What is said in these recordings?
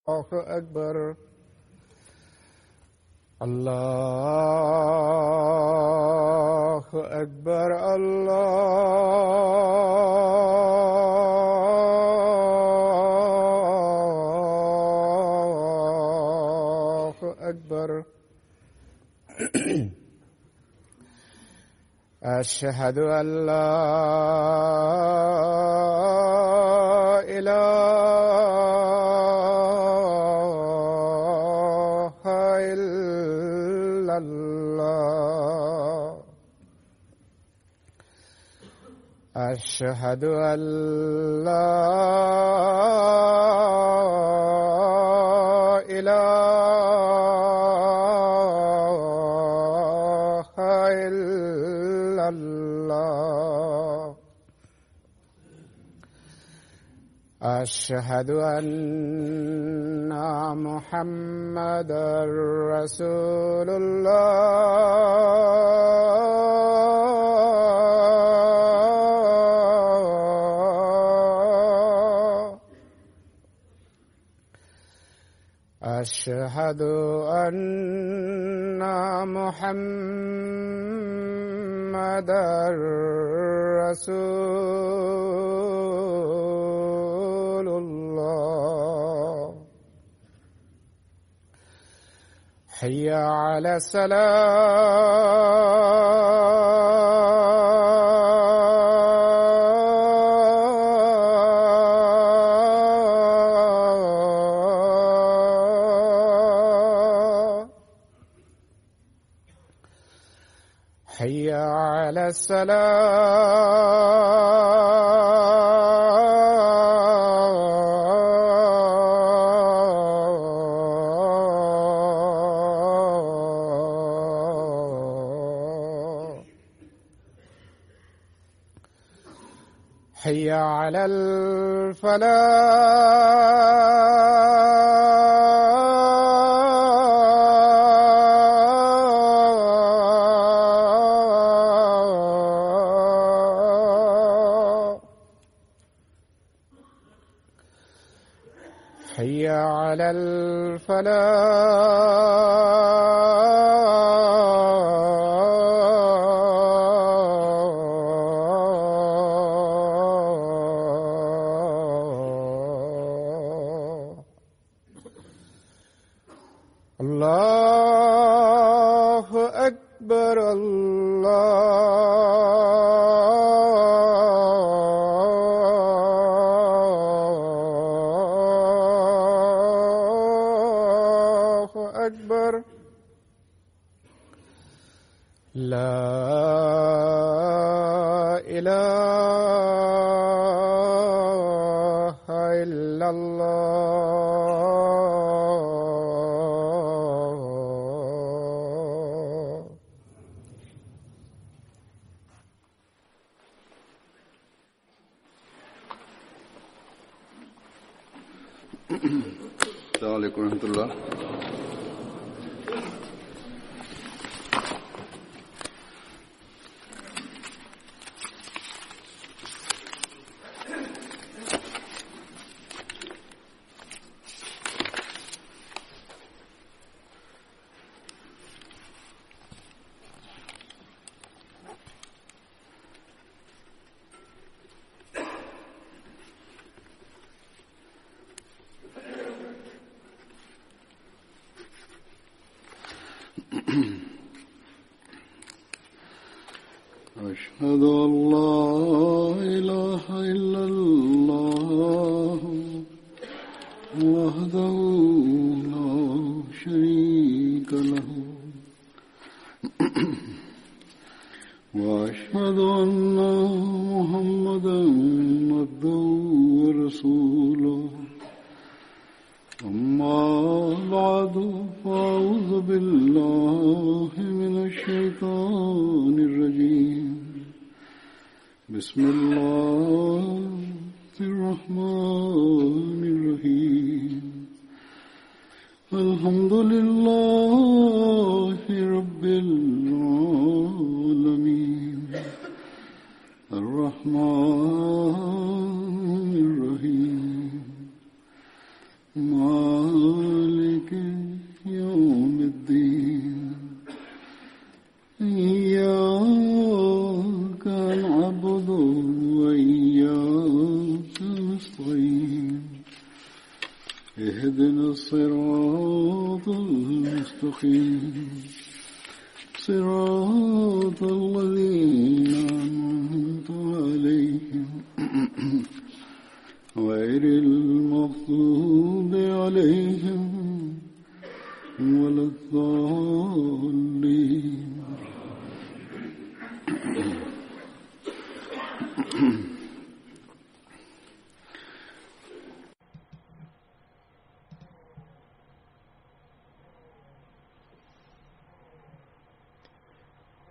الله أكبر. الله أكبر. الله أكبر. أشهد أن لا إله إلا الله. أشهد أن لا إله إلا الله. أشهد أن محمدًا رسول الله. أشهد أن محمدًا رسول الله. حي على الصلاة. حي على الصلاة. حي على الفلاح. حي على الفلاح. الله أكبر. الله أكبر. لا إله إلا الله. السلام عليكم ورحمة الله. أشهد أن لا إله إلا الله وحده لا شريك له وأشهد أن محمدًا عبده ورسوله. أما بعد فأعوذ بالله من الشيطان الرجيم. بسم الله الرحمن الرحيم. الحمد لله رب العالمين. الرحمن الرحيم. مالك اهدنا الصراط المستقيم صراط الذين أنعمت عليهم غير المغضوب عليهم ولا الضالين.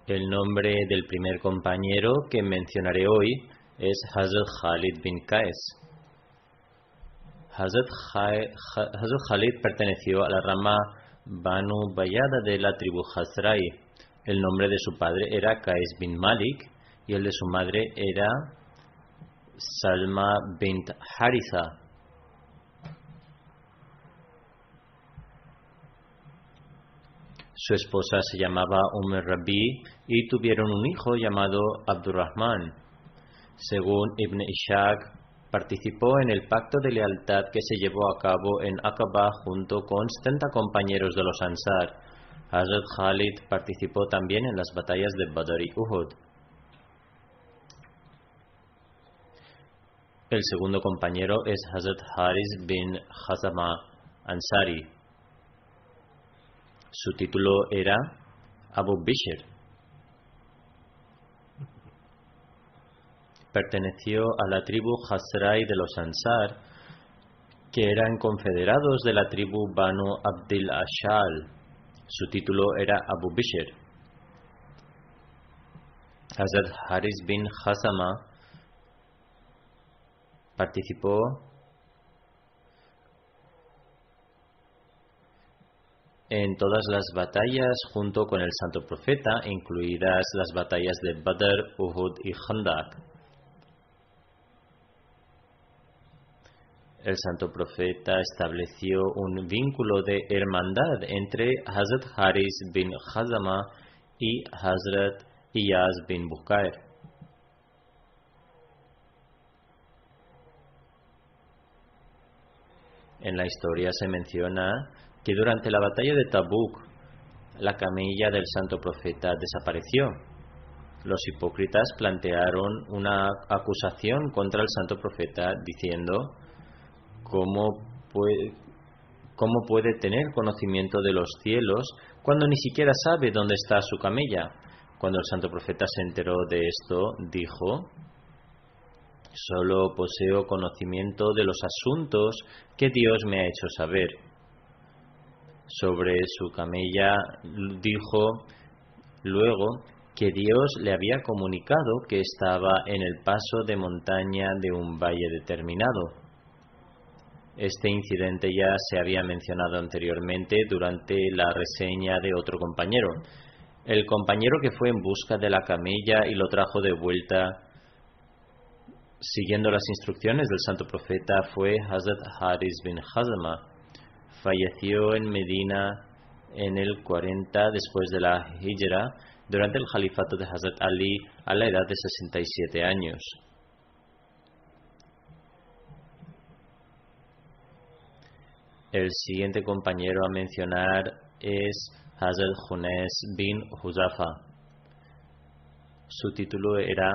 El nombre del primer compañero que mencionaré hoy es Hazrat Khalid bin Qais. Hazrat Khalid perteneció a la rama Banu Bayada de la tribu Khazrai. El nombre de su padre era Qais bin Malik y el de su madre era Salma bint Haritha. Su esposa se llamaba Rabi y tuvieron un hijo llamado Abdurrahman. Según Ibn Ishaq, participó en el pacto de lealtad que se llevó a cabo en Aqaba junto con 70 compañeros de los Ansar. Hazrat Khalid participó también en las batallas de Badr y Uhud. El segundo compañero es Hazrat Haris bin Khazama Ansari. Su título era Abu Bishr. Perteneció a la tribu Khazrai de los Ansar, que eran confederados de la tribu Banu Abdil Ashal. Su título era Abu Bishr. Hazrat Haris bin Khazama participó en todas las batallas junto con el santo profeta, incluidas las batallas de Badr, Uhud y Khandaq. El santo profeta estableció un vínculo de hermandad entre Hazrat Haris bin Khazama y Hazrat Iyaz bin Bukair. En la historia se menciona que durante la batalla de Tabuk, la camella del santo profeta desapareció. Los hipócritas plantearon una acusación contra el santo profeta diciendo: ¿Cómo puede tener conocimiento de los cielos cuando ni siquiera sabe dónde está su camella? Cuando el santo profeta se enteró de esto, dijo: solo poseo conocimiento de los asuntos que Dios me ha hecho saber. Sobre su camella dijo luego que Dios le había comunicado que estaba en el paso de montaña de un valle determinado. Este incidente ya se había mencionado anteriormente durante la reseña de otro compañero. El compañero que fue en busca de la camella y lo trajo de vuelta siguiendo las instrucciones del santo profeta fue Hazrat Haris bin Khazama. Falleció en Medina en el 40 después de la Hijra durante el califato de Hazrat Ali a la edad de 67 años. El siguiente compañero a mencionar es Hazrat Hunes bin Huzafa. Su título era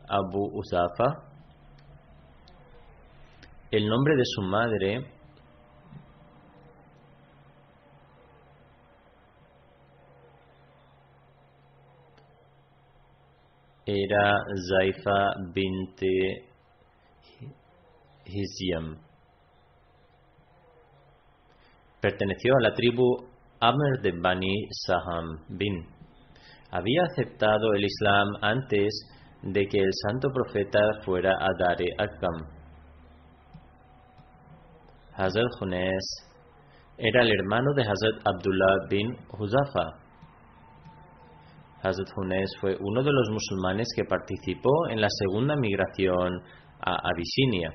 Abu Uzafa. El nombre de su madre era Zaifa bint Hizyam. Perteneció a la tribu Amr de Bani Saham bin. Había aceptado el Islam antes de que el santo profeta fuera a Dar-e Arqam. Hazrat Hunes era el hermano de Hazrat Abdullah bin Huzafa. Hazrat Hunes fue uno de los musulmanes que participó en la segunda migración a Abisinia.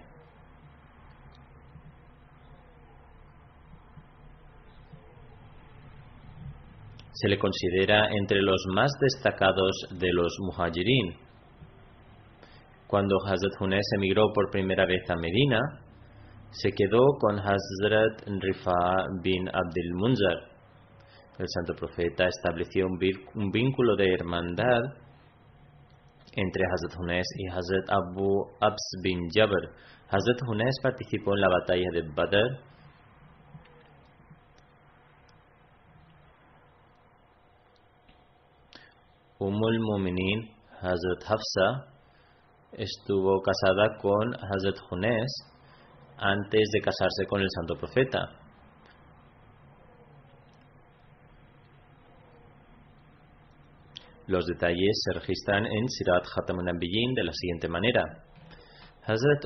Se le considera entre los más destacados de los muhajirin. Cuando Hazrat Hunes emigró por primera vez a Medina, se quedó con Hazrat Rifa bin Abdul Munzar. El santo profeta estableció un vínculo de hermandad entre Hazrat Hunes y Hazrat Abu Abs bin Jabr. Hazrat Hunes participó en la batalla de Badr. Ummul Mu'minin, Hazrat Hafsa, estuvo casada con Hazrat Hunes antes de casarse con el santo profeta. Los detalles se registran en Sirat Khatamun Nabiyyin de la siguiente manera. Hazrat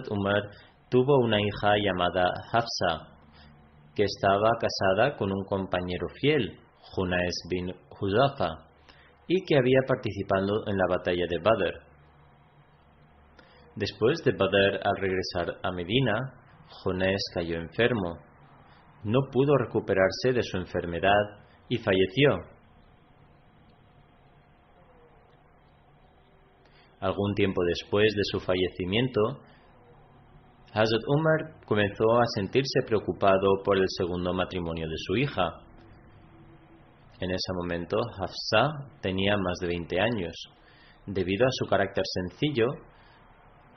Umar tuvo una hija llamada Hafsa, que estaba casada con un compañero fiel, Hunais bin Huzafa, y que había participado en la batalla de Badr. Después de Badr, al regresar a Medina, Hunais cayó enfermo. No pudo recuperarse de su enfermedad y falleció. Algún tiempo después de su fallecimiento, Hazrat Umar comenzó a sentirse preocupado por el segundo matrimonio de su hija. En ese momento, Hafsa tenía más de 20 años. Debido a su carácter sencillo,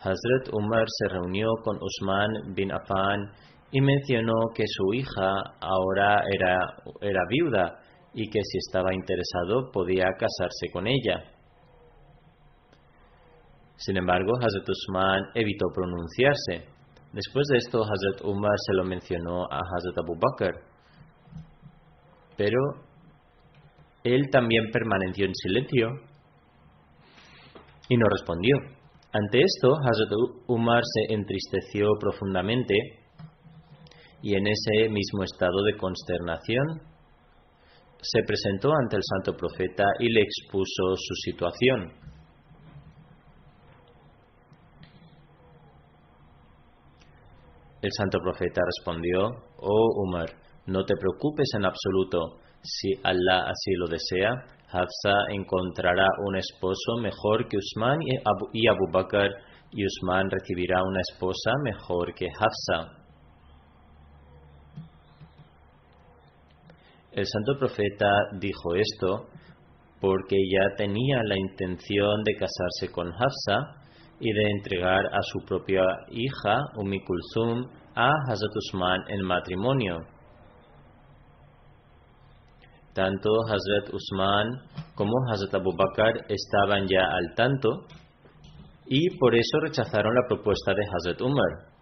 Hazrat Umar se reunió con Usman bin Affan y mencionó que su hija ahora era viuda y que si estaba interesado podía casarse con ella. Sin embargo, Hazrat Usman evitó pronunciarse. Después de esto, Hazrat Umar se lo mencionó a Hazrat Abu Bakr, pero él también permaneció en silencio y no respondió. Ante esto, Hazrat Umar se entristeció profundamente y en ese mismo estado de consternación se presentó ante el santo profeta y le expuso su situación. El santo profeta respondió: «Oh Umar, no te preocupes en absoluto. Si Allah así lo desea, Hafsa encontrará un esposo mejor que Usman y Abu Bakr, y Usman recibirá una esposa mejor que Hafsa». El santo profeta dijo esto porque ya tenía la intención de casarse con Hafsa y de entregar a su propia hija, Kulthum, a Hazrat Usman en matrimonio. Tanto Hazrat Usman como Hazrat Abu Bakr estaban ya al tanto y por eso rechazaron la propuesta de Hazrat Umar.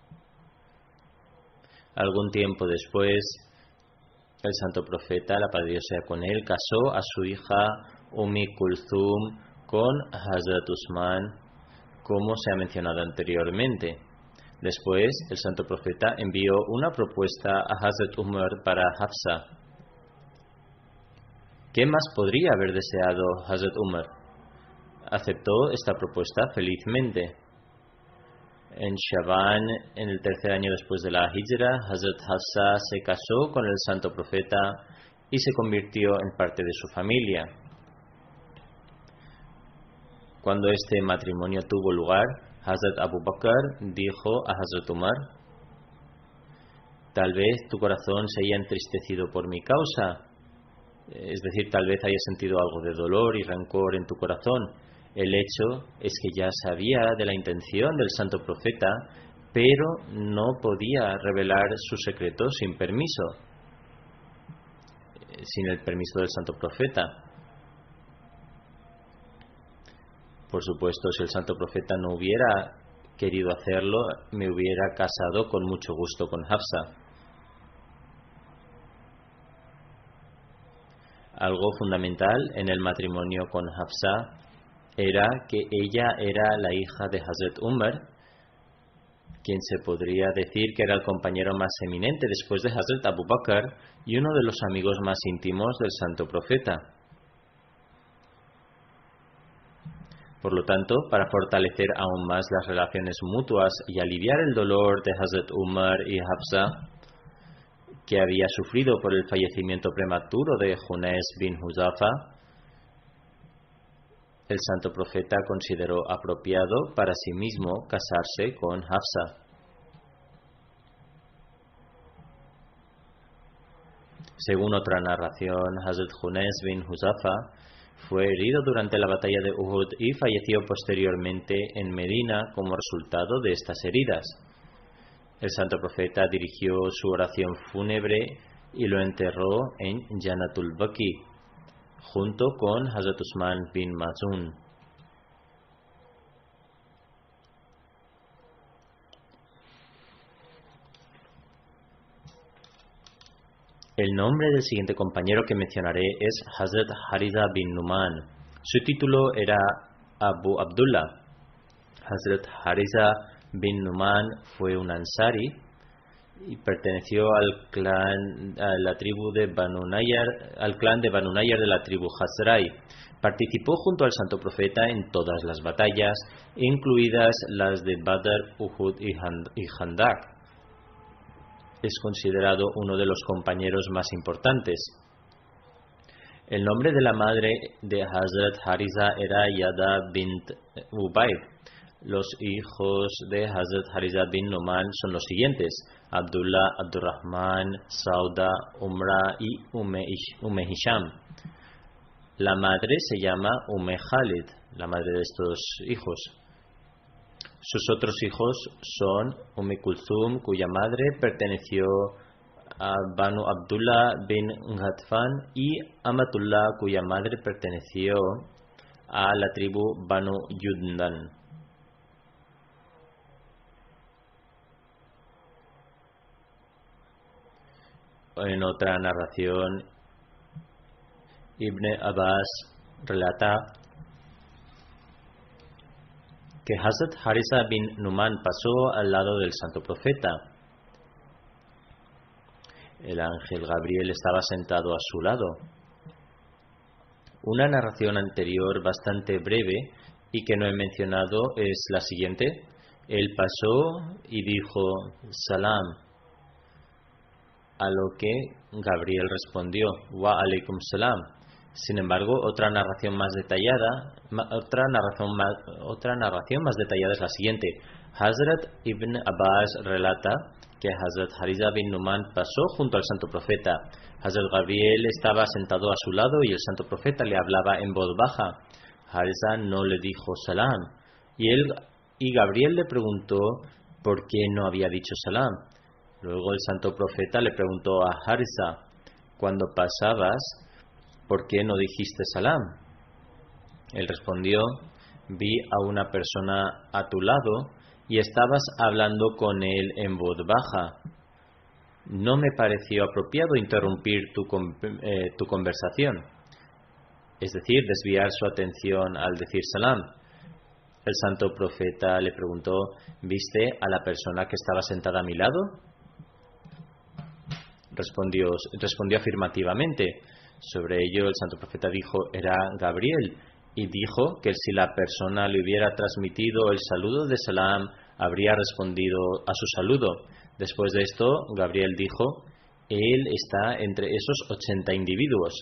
Algún tiempo después, el santo profeta, la paz de Dios sea con él, casó a su hija Kulthum con Hazrat Usman, como se ha mencionado anteriormente. Después, el santo profeta envió una propuesta a Hazrat Umar para Hafsa. ¿Qué más podría haber deseado Hazrat Umar? Aceptó esta propuesta felizmente. En Shaban, en el tercer año después de la Hijra, Hazrat Hafsa se casó con el santo profeta y se convirtió en parte de su familia. Cuando este matrimonio tuvo lugar, Hazrat Abu Bakr dijo a Hazrat Umar: «Tal vez tu corazón se haya entristecido por mi causa, es decir, tal vez hayas sentido algo de dolor y rencor en tu corazón. El hecho es que ya sabía de la intención del santo profeta, pero no podía revelar su secreto sin permiso, sin el permiso del santo profeta. Por supuesto, si el santo profeta no hubiera querido hacerlo, me hubiera casado con mucho gusto con Hafsa». Algo fundamental en el matrimonio con Hafsa era que ella era la hija de Hazrat Umar, quien se podría decir que era el compañero más eminente después de Hazrat Abu Bakr y uno de los amigos más íntimos del santo profeta. Por lo tanto, para fortalecer aún más las relaciones mutuas y aliviar el dolor de Hazrat Umar y Hafsa, que había sufrido por el fallecimiento prematuro de Hunais bin Huzafa, el santo profeta consideró apropiado para sí mismo casarse con Hafsa. Según otra narración, Hazrat Hunais bin Huzafa fue herido durante la batalla de Uhud y falleció posteriormente en Medina como resultado de estas heridas. El santo profeta dirigió su oración fúnebre y lo enterró en Janatul Baqi, junto con Hazrat Usman bin Mazun. El nombre del siguiente compañero que mencionaré es Hazrat Haritha bin Numan. Su título era Abu Abdullah. Hazrat Haritha bin Numan fue un ansari y perteneció a la tribu de Banu Nayyar, al clan de Banu Nayyar de la tribu Hazrai. Participó junto al santo profeta en todas las batallas, incluidas las de Badr, Uhud y Khandaq. Es considerado uno de los compañeros más importantes. El nombre de la madre de Hazrat Haritha era Yada bint Ubayd. Los hijos de Hazrat Haritha bin Numan son los siguientes: Abdullah, Abdurrahman, Sauda, Umra y Ume Hisham. La madre se llama Ume Khalid, la madre de estos hijos. Sus otros hijos son Kulthum, cuya madre perteneció a Banu Abdullah bin Ghatfan, y Amatullah, cuya madre perteneció a la tribu Banu Yundan. En otra narración, Ibn Abbas relata que Hazrat Haritha bin Numan pasó al lado del santo profeta. El ángel Gabriel estaba sentado a su lado. Una narración anterior bastante breve y que no he mencionado es la siguiente. Él pasó y dijo Salam, a lo que Gabriel respondió Wa alaikum salam. Sin embargo, otra narración más detallada es la siguiente. Hazrat Ibn Abbas relata que Hazrat Haritha bin Numan pasó junto al santo profeta. Hazrat Gabriel estaba sentado a su lado y el santo profeta le hablaba en voz baja. Haritha no le dijo salam y Gabriel le preguntó por qué no había dicho salam. Luego el santo profeta le preguntó a Haritha: cuando pasabas, ¿por qué no dijiste salam? Él respondió: vi a una persona a tu lado y estabas hablando con él en voz baja. No me pareció apropiado interrumpir tu conversación, es decir, desviar su atención al decir salam. El santo profeta le preguntó: ¿viste a la persona que estaba sentada a mi lado? Respondió afirmativamente. Sobre ello el santo profeta dijo: era Gabriel, y dijo que si la persona le hubiera transmitido el saludo de salam, habría respondido a su saludo. Después de esto, Gabriel dijo: él está entre esos 80 individuos.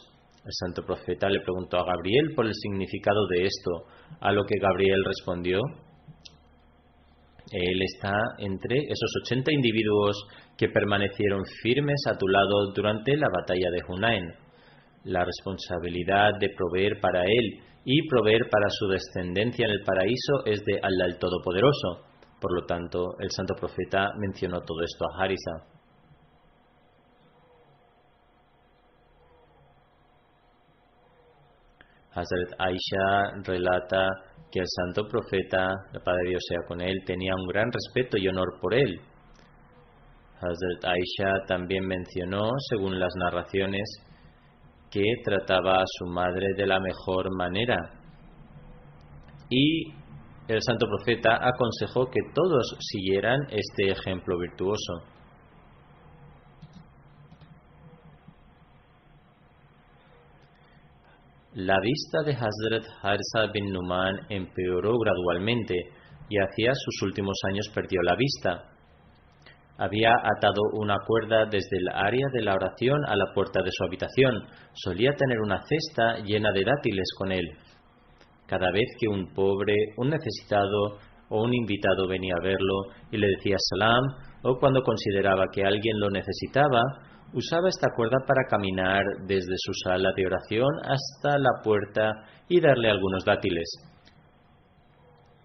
El santo profeta le preguntó a Gabriel por el significado de esto, a lo que Gabriel respondió: él está entre esos 80 individuos que permanecieron firmes a tu lado durante la batalla de Hunain. La responsabilidad de proveer para él y proveer para su descendencia en el paraíso es de Allah el Todopoderoso. Por lo tanto, el santo profeta mencionó todo esto a Haritha. Hazrat Aisha relata que el santo profeta, la paz de Dios sea con él, tenía un gran respeto y honor por él. Hazrat Aisha también mencionó, según las narraciones, que trataba a su madre de la mejor manera. Y el santo profeta aconsejó que todos siguieran este ejemplo virtuoso. La vista de Hazrat Haritha bin Numan empeoró gradualmente y hacia sus últimos años perdió la vista. Había atado una cuerda desde el área de la oración a la puerta de su habitación. Solía tener una cesta llena de dátiles con él. Cada vez que un pobre, un necesitado o un invitado venía a verlo y le decía salam, o cuando consideraba que alguien lo necesitaba, Usaba esta cuerda para caminar desde su sala de oración hasta la puerta y darle algunos dátiles.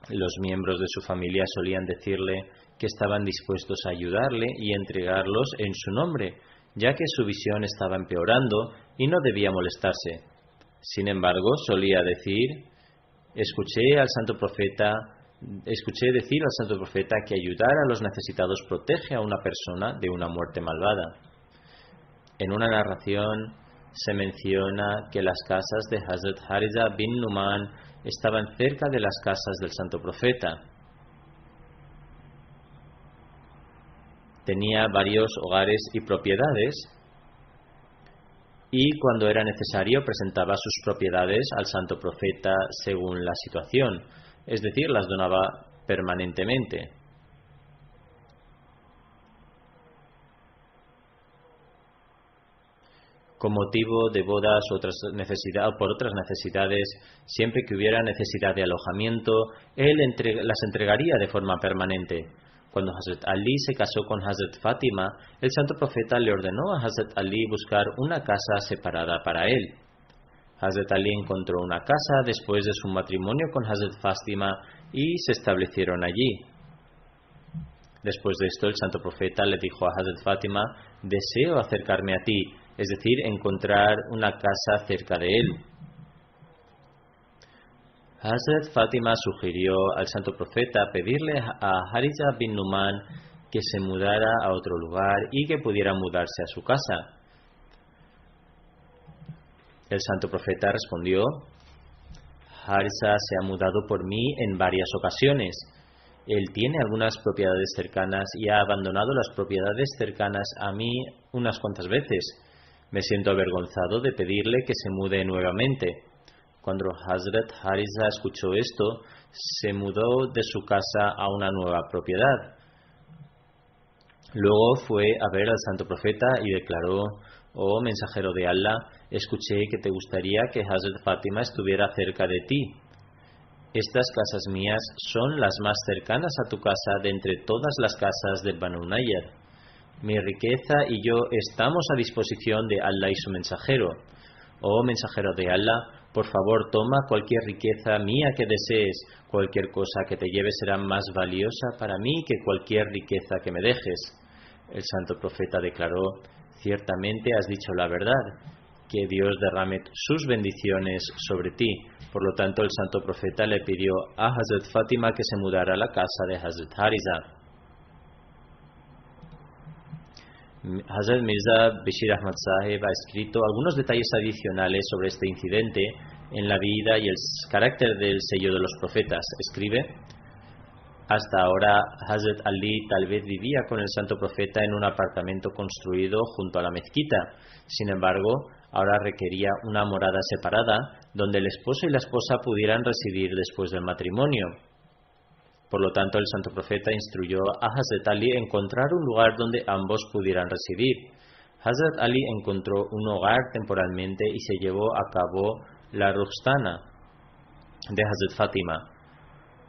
Los miembros de su familia solían decirle que estaban dispuestos a ayudarle y entregarlos en su nombre, ya que su visión estaba empeorando y no debía molestarse. Sin embargo, solía decir: escuché decir al santo profeta que ayudar a los necesitados protege a una persona de una muerte malvada. En una narración se menciona que las casas de Hazrat Harisa bin Numan estaban cerca de las casas del santo profeta. Tenía varios hogares y propiedades, y cuando era necesario presentaba sus propiedades al santo profeta según la situación, es decir, las donaba permanentemente. Con motivo de bodas o por otras necesidades, siempre que hubiera necesidad de alojamiento, él las entregaría de forma permanente. Cuando Hazrat Ali se casó con Hazrat Fátima, el santo profeta le ordenó a Hazrat Ali buscar una casa separada para él. Hazrat Ali encontró una casa después de su matrimonio con Hazrat Fátima y se establecieron allí. Después de esto, el santo profeta le dijo a Hazrat Fátima: deseo acercarme a ti, es decir, encontrar una casa cerca de él. Hazrat Fátima sugirió al santo profeta pedirle a Harisa bin Numan que se mudara a otro lugar y que pudiera mudarse a su casa. El santo profeta respondió: Harisa se ha mudado por mí en varias ocasiones. Él tiene algunas propiedades cercanas y ha abandonado las propiedades cercanas a mí unas cuantas veces. Me siento avergonzado de pedirle que se mude nuevamente. Cuando Hazrat Harisa escuchó esto, se mudó de su casa a una nueva propiedad. Luego fue a ver al santo profeta y declaró: oh mensajero de Allah, escuché que te gustaría que Hazrat Fátima estuviera cerca de ti. Estas casas mías son las más cercanas a tu casa de entre todas las casas de Banu Nayyar. Mi riqueza y yo estamos a disposición de Allah y su mensajero. Oh mensajero de Allah, por favor toma cualquier riqueza mía que desees. Cualquier cosa que te lleves será más valiosa para mí que cualquier riqueza que me dejes. El santo profeta declaró: ciertamente has dicho la verdad. Que Dios derrame sus bendiciones sobre ti. Por lo tanto, el santo profeta le pidió a Hazrat Fátima que se mudara a la casa de Hazrat Harisa. Hazrat Mirza Bashir Ahmad Sahib ha escrito algunos detalles adicionales sobre este incidente en la vida y el carácter del sello de los profetas. Escribe: hasta ahora Hazrat Ali tal vez vivía con el santo profeta en un apartamento construido junto a la mezquita. Sin embargo, ahora requería una morada separada donde el esposo y la esposa pudieran residir después del matrimonio. Por lo tanto, el santo profeta instruyó a Hazrat Ali encontrar un lugar donde ambos pudieran residir. Hazrat Ali encontró un hogar temporalmente y se llevó a cabo la Rustana de Hazrat Fátima.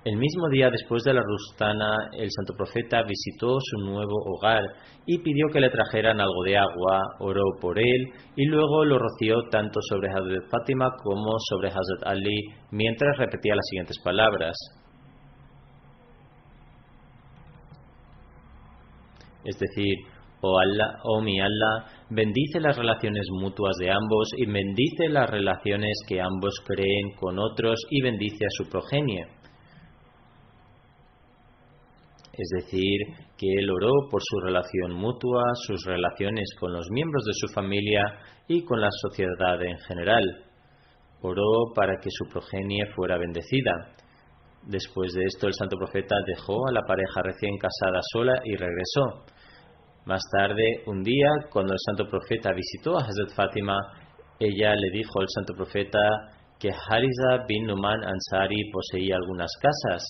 El mismo día después de la Rustana, el santo profeta visitó su nuevo hogar y pidió que le trajeran algo de agua, oró por él y luego lo roció tanto sobre Hazrat Fátima como sobre Hazrat Ali mientras repetía las siguientes palabras. Es decir: oh Allah, oh mi Allah, bendice las relaciones mutuas de ambos y bendice las relaciones que ambos creen con otros y bendice a su progenie. Es decir, que él oró por su relación mutua, sus relaciones con los miembros de su familia y con la sociedad en general. Oró para que su progenie fuera bendecida. Después de esto, el santo profeta dejó a la pareja recién casada sola y regresó. Más tarde, un día, cuando el santo profeta visitó a Hazrat Fátima, ella le dijo al santo profeta que Harisa bin Numan Ansari poseía algunas casas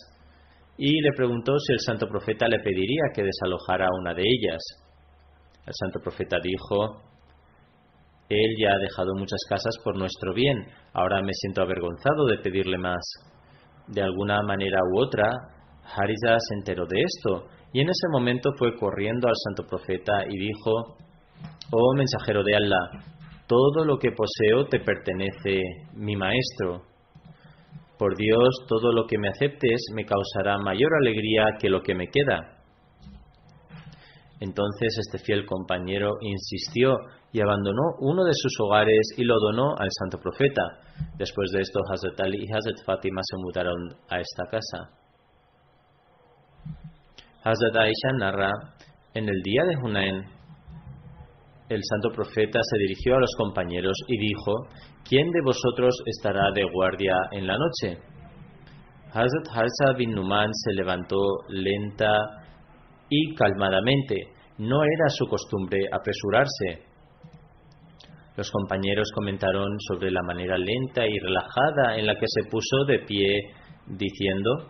y le preguntó si el santo profeta le pediría que desalojara una de ellas. El santo profeta dijo: él ya ha dejado muchas casas por nuestro bien, ahora me siento avergonzado de pedirle más. De alguna manera u otra, Harisa se enteró de esto y en ese momento fue corriendo al santo profeta y dijo: Oh mensajero de Allah, todo lo que poseo te pertenece, mi maestro. Por Dios, todo lo que me aceptes me causará mayor alegría que lo que me queda. Entonces este fiel compañero insistió y abandonó uno de sus hogares y lo donó al santo profeta. Después de esto, Hazrat Ali y Hazrat Fatima se mudaron a esta casa. Hazrat Aisha narra, en el día de Hunain, el santo profeta se dirigió a los compañeros y dijo: ¿Quién de vosotros estará de guardia en la noche? Hazrat Harsa bin Numan se levantó lenta y calmadamente. No era su costumbre apresurarse. Los compañeros comentaron sobre la manera lenta y relajada en la que se puso de pie, diciendo: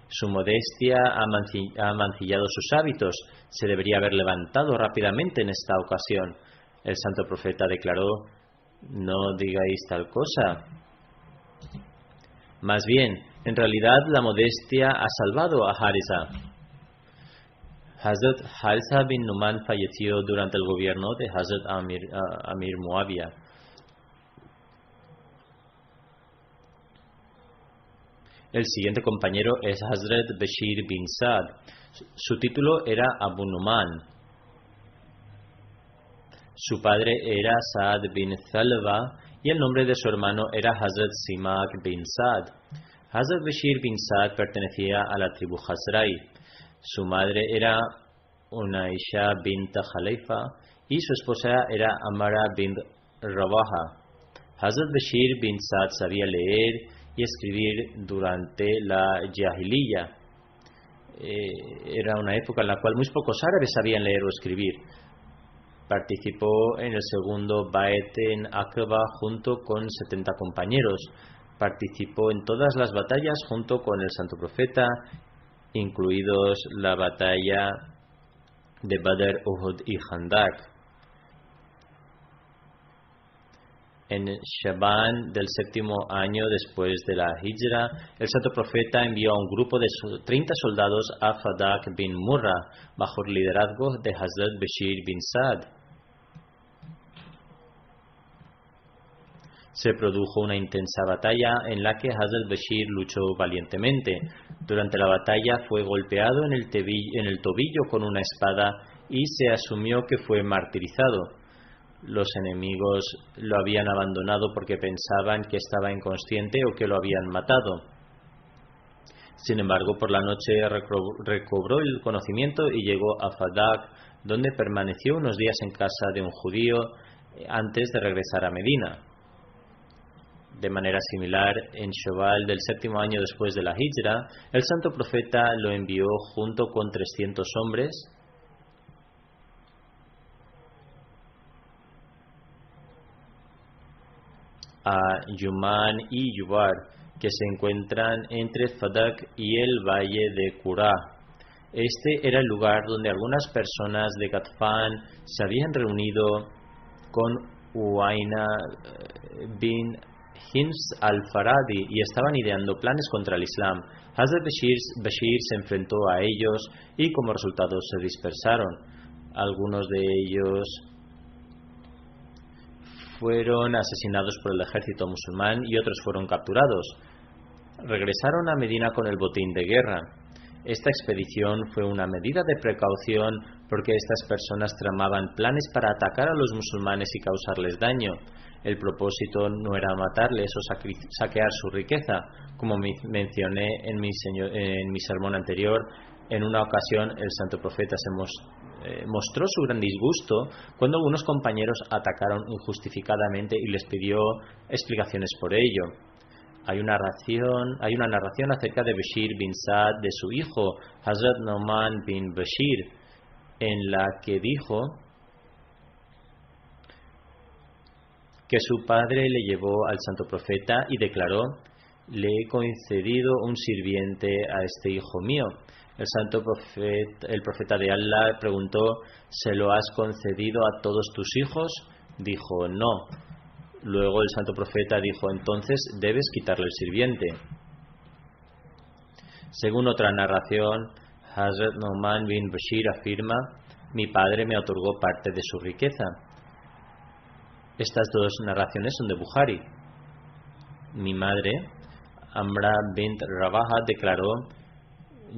su modestia ha mancillado sus hábitos. Se debería haber levantado rápidamente en esta ocasión. El santo profeta declaró: no digáis tal cosa. Más bien, en realidad la modestia ha salvado a Harisa. Hazrat Harisa bin Numan falleció durante el gobierno de Hazrat Amir Muawiyah. El siguiente compañero es Hazrat Bashir bin Saad. Su título era Abu Numan. Su padre era Saad bin Thalba y el nombre de su hermano era Hazrat Simak bin Saad. Hazrat Bashir bin Saad pertenecía a la tribu Hazrai. Su madre era Unaisha bint Khalifa y su esposa era Amara bint Rawaha. Hazrat Bashir bin Saad sabía leer y escribir durante la Jahiliya. Era una época en la cual muy pocos árabes sabían leer o escribir. Participó en el segundo Bait en Aqaba junto con 70 compañeros. Participó en todas las batallas junto con el santo profeta, incluidos la batalla de Badr, Uhud y Khandak. En Shaban del 7º año después de la Hijra, el santo profeta envió a un grupo de 30 soldados a Fadak bin Murra bajo el liderazgo de Hazrat Bashir bin Saad. Se produjo una intensa batalla en la que Hazrat Bashir luchó valientemente. Durante la batalla fue golpeado en el tobillo con una espada y se asumió que fue martirizado. Los enemigos lo habían abandonado porque pensaban que estaba inconsciente o que lo habían matado. Sin embargo, por la noche recobró el conocimiento y llegó a Fadak, donde permaneció unos días en casa de un judío antes de regresar a Medina. De manera similar, en Shawwal del 7º año después de la Hijra, el santo profeta lo envió junto con 300 hombres a Yuman y Yubar, que se encuentran entre Fadak y el valle de Qura. Este era el lugar donde algunas personas de Ghatfan se habían reunido con Uayna bin Hims al-Faradi y estaban ideando planes contra el Islam. Hazrat Bashir se enfrentó a ellos y como resultado se dispersaron. Algunos de ellos fueron asesinados por el ejército musulmán y otros fueron capturados. Regresaron a Medina con el botín de guerra. Esta expedición fue una medida de precaución porque estas personas tramaban planes para atacar a los musulmanes y causarles daño. El propósito no era matarles o saquear su riqueza. Como mencioné en mi sermón anterior, en una ocasión el santo profeta mostró su gran disgusto cuando algunos compañeros atacaron injustificadamente y les pidió explicaciones por ello. Hay una narración acerca de Bashir bin Saad de su hijo Hazrat Nu'man bin Bashir, en la que dijo que su padre le llevó al santo profeta y declaró: le he concedido un sirviente a este hijo mío. El profeta de Allah preguntó: ¿se lo has concedido a todos tus hijos? Dijo: no. Luego el santo profeta dijo: entonces debes quitarle el sirviente. Según otra narración, Hazrat Nu'man bin Bashir afirma: mi padre me otorgó parte de su riqueza. Estas dos narraciones son de Bukhari. Mi madre, Amra bint Rabaha, declaró: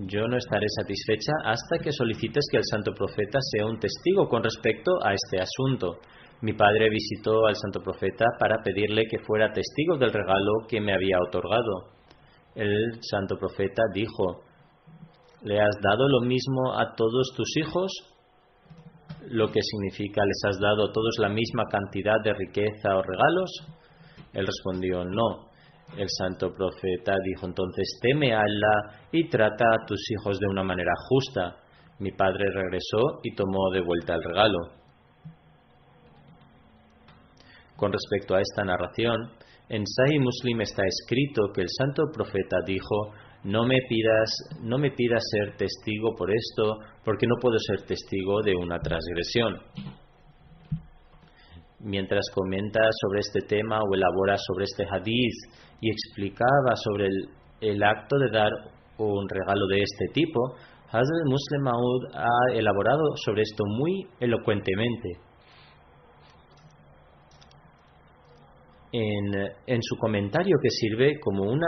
yo no estaré satisfecha hasta que solicites que el santo profeta sea un testigo con respecto a este asunto. Mi padre visitó al santo profeta para pedirle que fuera testigo del regalo que me había otorgado. El santo profeta dijo: ¿le has dado lo mismo a todos tus hijos? Lo que significa, ¿les has dado a todos la misma cantidad de riqueza o regalos? Él respondió: no. El santo profeta dijo entonces: teme a Allah y trata a tus hijos de una manera justa. Mi padre regresó y tomó de vuelta el regalo. Con respecto a esta narración, en Sahih Muslim está escrito que el santo profeta dijo: no me pidas ser testigo por esto, porque no puedo ser testigo de una transgresión. Mientras comenta sobre este tema o elabora sobre este hadith y explicaba sobre el acto de dar un regalo de este tipo, Hazrat Muslim Maud ha elaborado sobre esto muy elocuentemente. En su comentario, que sirve como una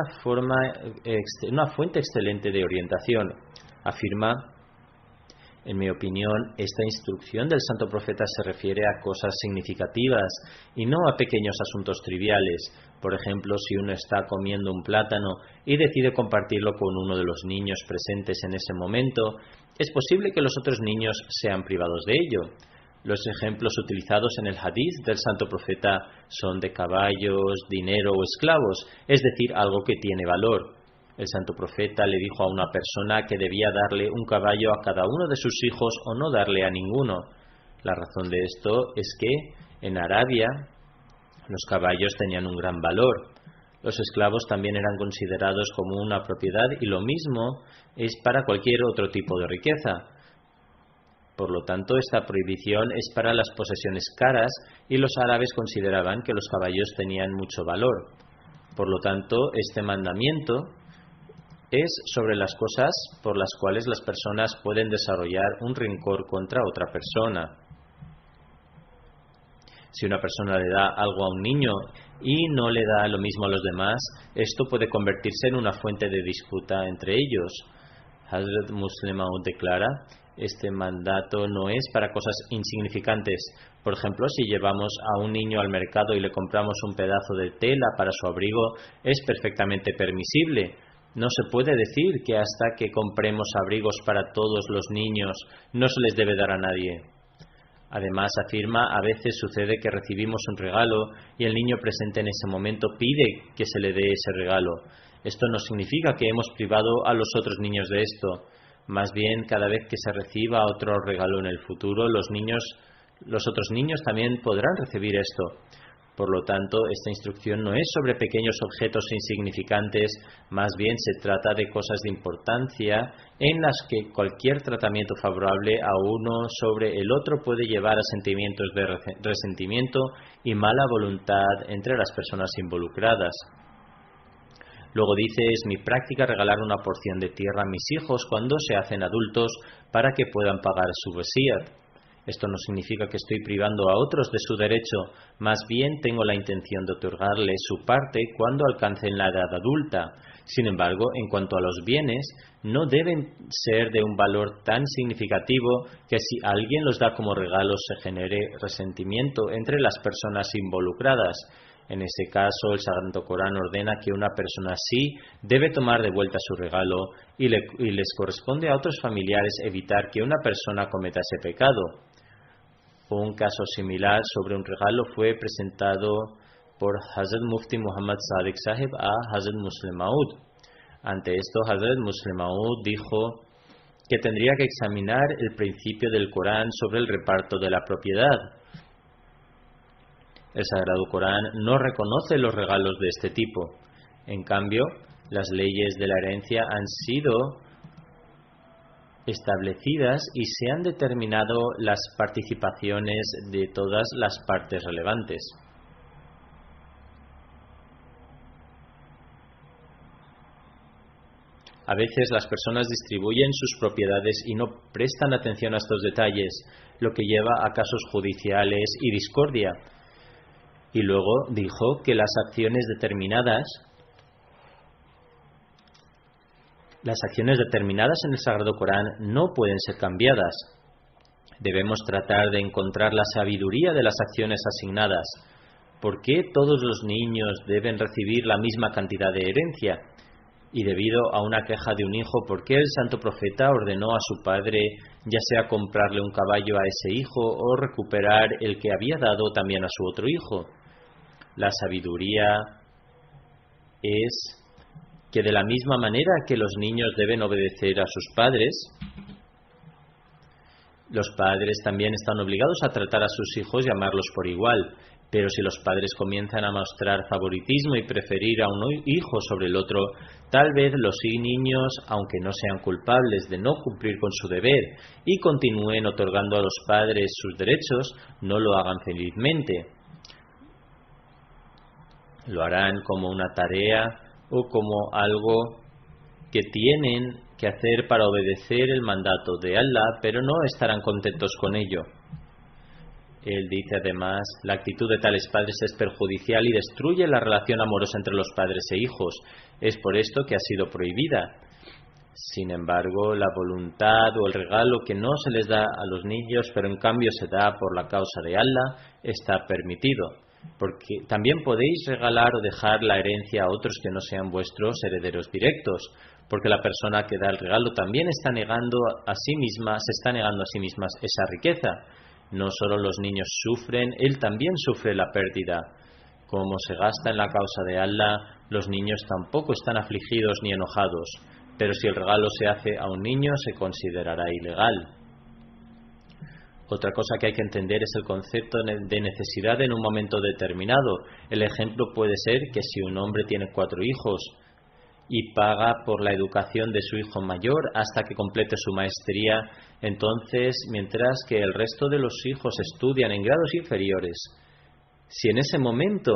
fuente excelente de orientación, afirma: en mi opinión, esta instrucción del santo profeta se refiere a cosas significativas y no a pequeños asuntos triviales. Por ejemplo, si uno está comiendo un plátano y decide compartirlo con uno de los niños presentes en ese momento, es posible que los otros niños sean privados de ello. Los ejemplos utilizados en el hadith del santo profeta son de caballos, dinero o esclavos, es decir, algo que tiene valor. El santo profeta le dijo a una persona que debía darle un caballo a cada uno de sus hijos o no darle a ninguno. La razón de esto es que en Arabia los caballos tenían un gran valor. Los esclavos también eran considerados como una propiedad y lo mismo es para cualquier otro tipo de riqueza. Por lo tanto, esta prohibición es para las posesiones caras y los árabes consideraban que los caballos tenían mucho valor. Por lo tanto, este mandamiento es sobre las cosas por las cuales las personas pueden desarrollar un rencor contra otra persona. Si una persona le da algo a un niño y no le da lo mismo a los demás, esto puede convertirse en una fuente de disputa entre ellos. Hazrat Muslim Maud declara: este mandato no es para cosas insignificantes. Por ejemplo, si llevamos a un niño al mercado y le compramos un pedazo de tela para su abrigo, es perfectamente permisible. No se puede decir que hasta que compremos abrigos para todos los niños no se les debe dar a nadie. Además, afirma, a veces sucede que recibimos un regalo y el niño presente en ese momento pide que se le dé ese regalo. Esto no significa que hemos privado a los otros niños de esto. Más bien, cada vez que se reciba otro regalo en el futuro, los otros niños también podrán recibir esto. Por lo tanto, esta instrucción no es sobre pequeños objetos insignificantes, más bien se trata de cosas de importancia en las que cualquier tratamiento favorable a uno sobre el otro puede llevar a sentimientos de resentimiento y mala voluntad entre las personas involucradas. Luego dice: es mi práctica regalar una porción de tierra a mis hijos cuando se hacen adultos para que puedan pagar su wasiyat. Esto no significa que estoy privando a otros de su derecho, más bien tengo la intención de otorgarles su parte cuando alcancen la edad adulta. Sin embargo, en cuanto a los bienes, no deben ser de un valor tan significativo que si alguien los da como regalos se genere resentimiento entre las personas involucradas. En ese caso, el Santo Corán ordena que una persona así debe tomar de vuelta su regalo y les corresponde a otros familiares evitar que una persona cometa ese pecado. Un caso similar sobre un regalo fue presentado por Hazrat Mufti Muhammad Sadiq Sahib a Hazrat Muslim Maud. Ante esto, Hazrat Muslim Maud dijo que tendría que examinar el principio del Corán sobre el reparto de la propiedad. El Sagrado Corán no reconoce los regalos de este tipo. En cambio, las leyes de la herencia han sido establecidas y se han determinado las participaciones de todas las partes relevantes. A veces las personas distribuyen sus propiedades y no prestan atención a estos detalles, lo que lleva a casos judiciales y discordia. Y luego dijo que las acciones determinadas en el Sagrado Corán no pueden ser cambiadas. Debemos tratar de encontrar la sabiduría de las acciones asignadas. ¿Por qué todos los niños deben recibir la misma cantidad de herencia? Y debido a una queja de un hijo, ¿por qué el santo profeta ordenó a su padre ya sea comprarle un caballo a ese hijo o recuperar el que había dado también a su otro hijo? La sabiduría es que de la misma manera que los niños deben obedecer a sus padres, los padres también están obligados a tratar a sus hijos y amarlos por igual. Pero si los padres comienzan a mostrar favoritismo y preferir a un hijo sobre el otro, tal vez los niños, aunque no sean culpables de no cumplir con su deber y continúen otorgando a los padres sus derechos, no lo hagan felizmente. Lo harán como una tarea o como algo que tienen que hacer para obedecer el mandato de Allah, pero no estarán contentos con ello. Él dice además, la actitud de tales padres es perjudicial y destruye la relación amorosa entre los padres e hijos. Es por esto que ha sido prohibida. Sin embargo, la voluntad o el regalo que no se les da a los niños, pero en cambio se da por la causa de Allah, está permitido. Porque también podéis regalar o dejar la herencia a otros que no sean vuestros herederos directos, porque la persona que da el regalo también se está negando a sí misma esa riqueza. No solo los niños sufren, él también sufre la pérdida. Como se gasta en la causa de Allah, los niños tampoco están afligidos ni enojados, pero si el regalo se hace a un niño se considerará ilegal. Otra cosa que hay que entender es el concepto de necesidad en un momento determinado. El ejemplo puede ser que si un hombre tiene 4 hijos y paga por la educación de su hijo mayor hasta que complete su maestría, entonces, mientras que el resto de los hijos estudian en grados inferiores, si en ese momento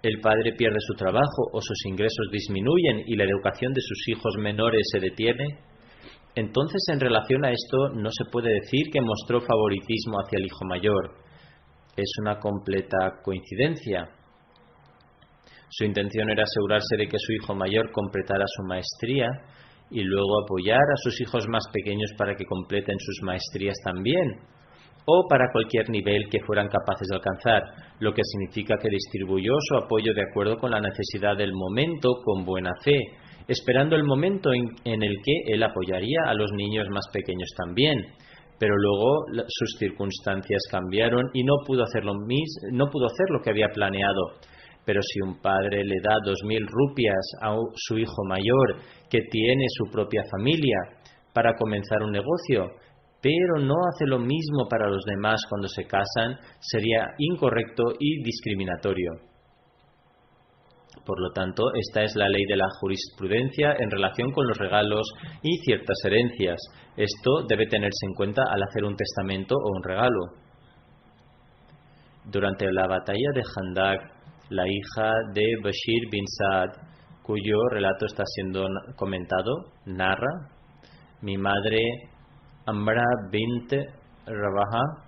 el padre pierde su trabajo o sus ingresos disminuyen y la educación de sus hijos menores se detiene, entonces en relación a esto no se puede decir que mostró favoritismo hacia el hijo mayor. Es una completa coincidencia. Su intención era asegurarse de que su hijo mayor completara su maestría y luego apoyar a sus hijos más pequeños para que completen sus maestrías también, o para cualquier nivel que fueran capaces de alcanzar, lo que significa que distribuyó su apoyo de acuerdo con la necesidad del momento con buena fe, esperando el momento en el que él apoyaría a los niños más pequeños también. Pero luego sus circunstancias cambiaron y no pudo hacer lo que había planeado. Pero si un padre le da 2.000 rupias a su hijo mayor que tiene su propia familia para comenzar un negocio, pero no hace lo mismo para los demás cuando se casan, sería incorrecto y discriminatorio. Por lo tanto, esta es la ley de la jurisprudencia en relación con los regalos y ciertas herencias. Esto debe tenerse en cuenta al hacer un testamento o un regalo. Durante la batalla de Khandak, la hija de Bashir bin Saad, cuyo relato está siendo comentado, narra: mi madre Amra bint Rabaha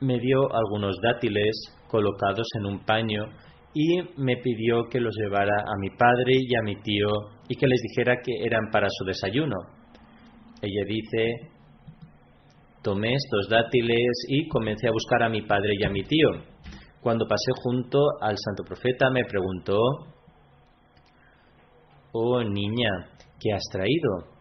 me dio algunos dátiles colocados en un paño y me pidió que los llevara a mi padre y a mi tío y que les dijera que eran para su desayuno. Ella dice: tomé estos dátiles y comencé a buscar a mi padre y a mi tío. Cuando pasé junto al santo profeta me preguntó: oh niña, ¿qué has traído?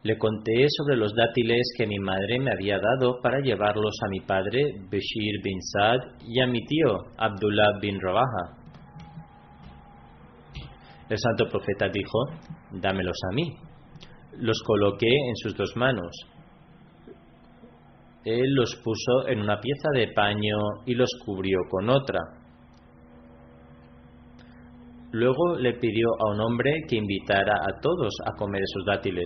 Le conté sobre los dátiles que mi madre me había dado para llevarlos a mi padre Bashir bin Saad y a mi tío Abdullah bin Rabaha. El santo profeta dijo: dámelos a mí. Los coloqué en sus 2 manos. Él los puso en una pieza de paño y los cubrió con otra. Luego le pidió a un hombre que invitara a todos a comer esos dátiles.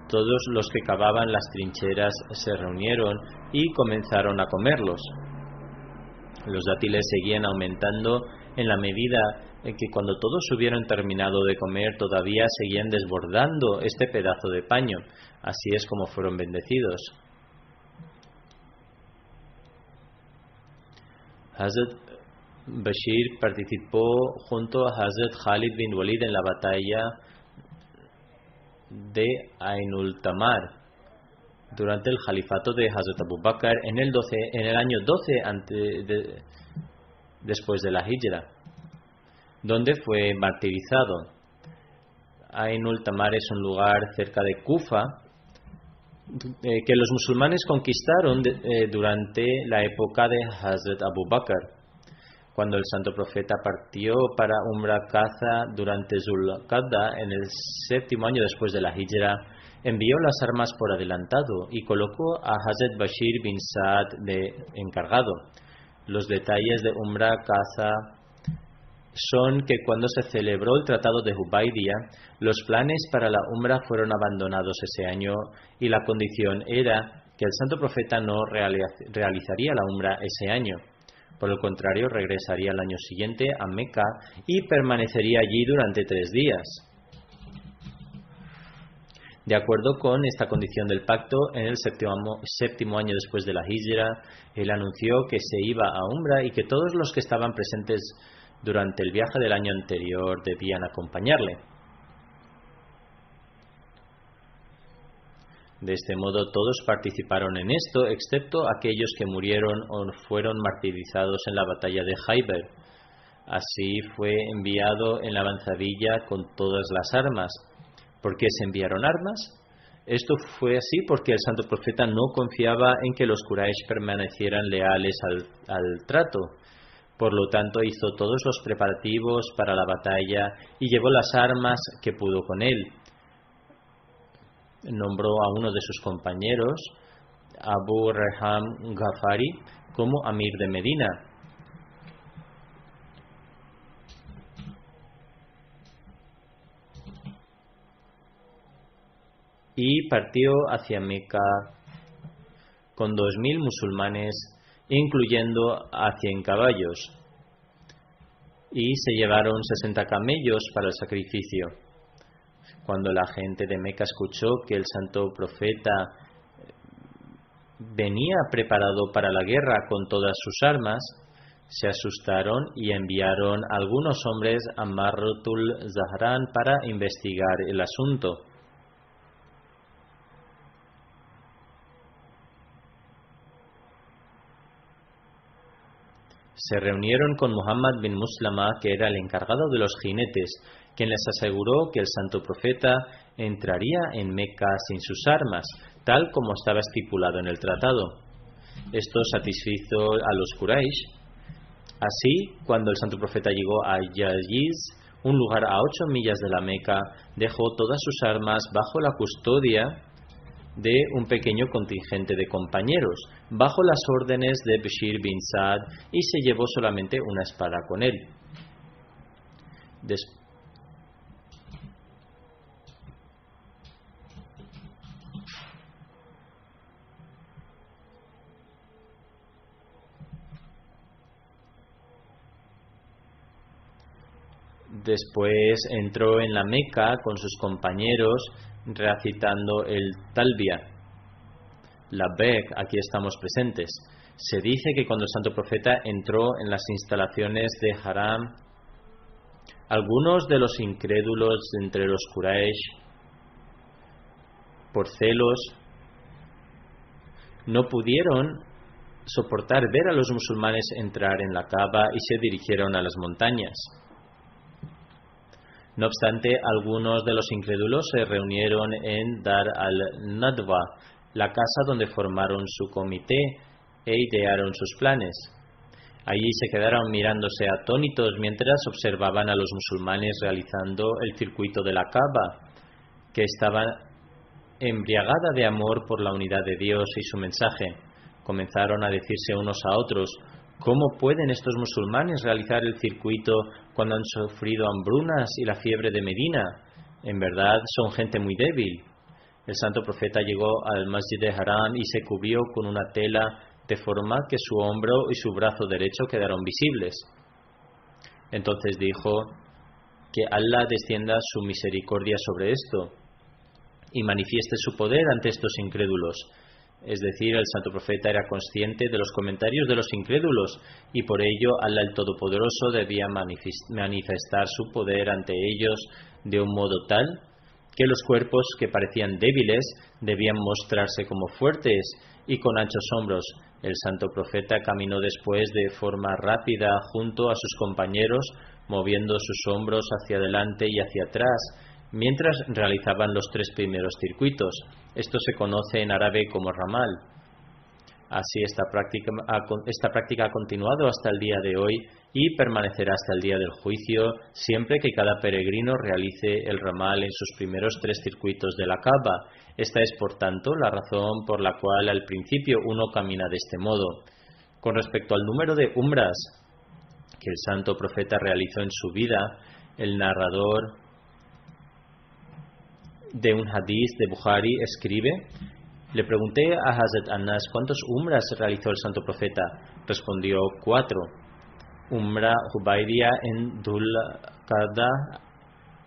Todos los que cavaban las trincheras se reunieron y comenzaron a comerlos. Los dátiles seguían aumentando en la medida que cuando todos hubieron terminado de comer todavía seguían desbordando este pedazo de paño. Así es como fueron bendecidos. Hazrat Bashir participó junto a Hazrat Khalid bin Walid en la batalla de Ainul Tamar durante el califato de Hazrat Abu Bakr en el año 12 después de la Hijra, donde fue martirizado. Ainul Tamar es un lugar cerca de Kufa que los musulmanes conquistaron durante la época de Hazrat Abu Bakr. Cuando el santo profeta partió para Umrah Qaza durante Zulqa'da en el 7º año después de la Hijra, envió las armas por adelantado y colocó a Hazrat Bashir bin Saad de encargado. Los detalles de Umrah Qaza son que cuando se celebró el tratado de Hudaybiyah, los planes para la Umrah fueron abandonados ese año y la condición era que el santo profeta no realizaría la Umrah ese año. Por el contrario, regresaría el año siguiente a Meca y permanecería allí durante 3 días. De acuerdo con esta condición del pacto, en el 7º año después de la Hijra, él anunció que se iba a Umrah y que todos los que estaban presentes durante el viaje del año anterior debían acompañarle. De este modo todos participaron en esto, excepto aquellos que murieron o fueron martirizados en la batalla de Khaybar. Así fue enviado en la avanzadilla con todas las armas. ¿Por qué se enviaron armas? Esto fue así porque el santo profeta no confiaba en que los Quraysh permanecieran leales al trato. Por lo tanto, hizo todos los preparativos para la batalla y llevó las armas que pudo con él. Nombró a uno de sus compañeros, Abu Reham Ghafari, como Amir de Medina. Y partió hacia Meca con 2000 musulmanes, incluyendo a 100 caballos. Y se llevaron 60 camellos para el sacrificio. Cuando la gente de Meca escuchó que el santo profeta venía preparado para la guerra con todas sus armas, se asustaron y enviaron a algunos hombres a Marrutul Zahran para investigar el asunto. Se reunieron con Muhammad bin Muslama, que era el encargado de los jinetes, quien les aseguró que el santo profeta entraría en Meca sin sus armas, tal como estaba estipulado en el tratado. Esto satisfizo a los Quraysh. Así, cuando el santo profeta llegó a Yajiz, un lugar a 8 millas de la Meca, dejó todas sus armas bajo la custodia de un pequeño contingente de compañeros, bajo las órdenes de Bashir bin Saad, y se llevó solamente una espada con él. Después entró en la Meca con sus compañeros recitando el Talbia, Labbaik, aquí estamos presentes. Se dice que cuando el santo profeta entró en las instalaciones de Haram, algunos de los incrédulos entre los Quraysh, por celos, no pudieron soportar ver a los musulmanes entrar en la Kaaba y se dirigieron a las montañas. No obstante, algunos de los incrédulos se reunieron en Dar al-Nadwa, la casa donde formaron su comité e idearon sus planes. Allí se quedaron mirándose atónitos mientras observaban a los musulmanes realizando el circuito de la Kaaba, que estaba embriagada de amor por la unidad de Dios y su mensaje. Comenzaron a decirse unos a otros: ¿cómo pueden estos musulmanes realizar el circuito cuando han sufrido hambrunas y la fiebre de Medina? En verdad son gente muy débil. El santo profeta llegó al Masjid de Haram y se cubrió con una tela de forma que su hombro y su brazo derecho quedaron visibles. Entonces dijo que Allah descienda su misericordia sobre esto y manifieste su poder ante estos incrédulos. Es decir, el santo profeta era consciente de los comentarios de los incrédulos y por ello Allah el Todopoderoso debía manifestar su poder ante ellos de un modo tal que los cuerpos que parecían débiles debían mostrarse como fuertes y con anchos hombros. El santo profeta caminó después de forma rápida junto a sus compañeros, moviendo sus hombros hacia adelante y hacia atrás, mientras realizaban los 3 primeros circuitos. Esto se conoce en árabe como ramal. Así esta práctica ha continuado hasta el día de hoy y permanecerá hasta el día del juicio, siempre que cada peregrino realice el ramal en sus primeros 3 circuitos de la Kaaba. Esta es, por tanto, la razón por la cual al principio uno camina de este modo. Con respecto al número de umras que el santo profeta realizó en su vida, el narrador de un hadith de Bukhari escribe: le pregunté a Hazrat Anas cuántos umras realizó el santo profeta. Respondió 4. Umra Hubaidia en Dhul Qada.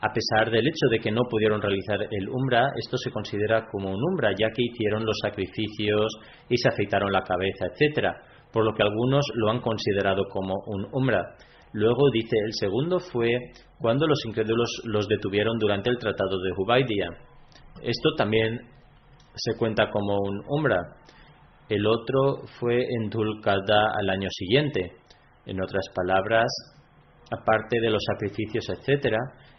A pesar del hecho de que no pudieron realizar el umra, esto se considera como un umra, ya que hicieron los sacrificios y se afeitaron la cabeza, etc., por lo que algunos lo han considerado como un umra. Luego dice, el segundo fue cuando los incrédulos los detuvieron durante el tratado de Hubaidia. Esto también se cuenta como un umra. El otro fue en Dhul Qada al año siguiente. En otras palabras, aparte de los sacrificios, etc.,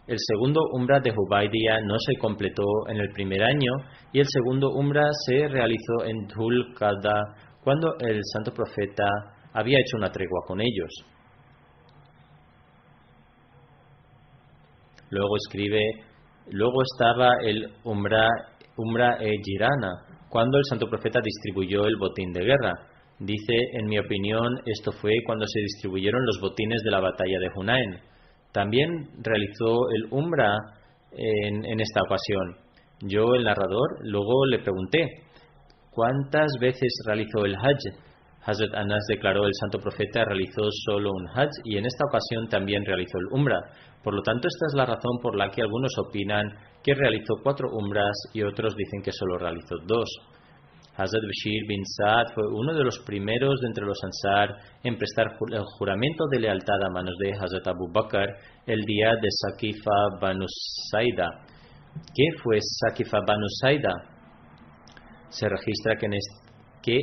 el segundo umra de Hubaidia no se completó en el primer año y el segundo umra se realizó en Dhul Qada cuando el santo profeta había hecho una tregua con ellos. Luego escribe, luego estaba el Umra Jirana, cuando el santo profeta distribuyó el botín de guerra. Dice, en mi opinión, esto fue cuando se distribuyeron los botines de la batalla de Hunain. También realizó el Umra en esta ocasión. Yo, el narrador, luego le pregunté, ¿cuántas veces realizó el Hajj? Hazrat Anas declaró, el santo profeta realizó solo un Hajj y en esta ocasión también realizó el Umra. Por lo tanto, esta es la razón por la que algunos opinan que realizó 4 umras y otros dicen que solo realizó 2. Hazrat Bashir bin Saad fue uno de los primeros de entre los Ansar en prestar el juramento de lealtad a manos de Hazrat Abu Bakr el día de Saqifa Banu Saida. ¿Qué fue Saqifa Banu Saida? Se registra que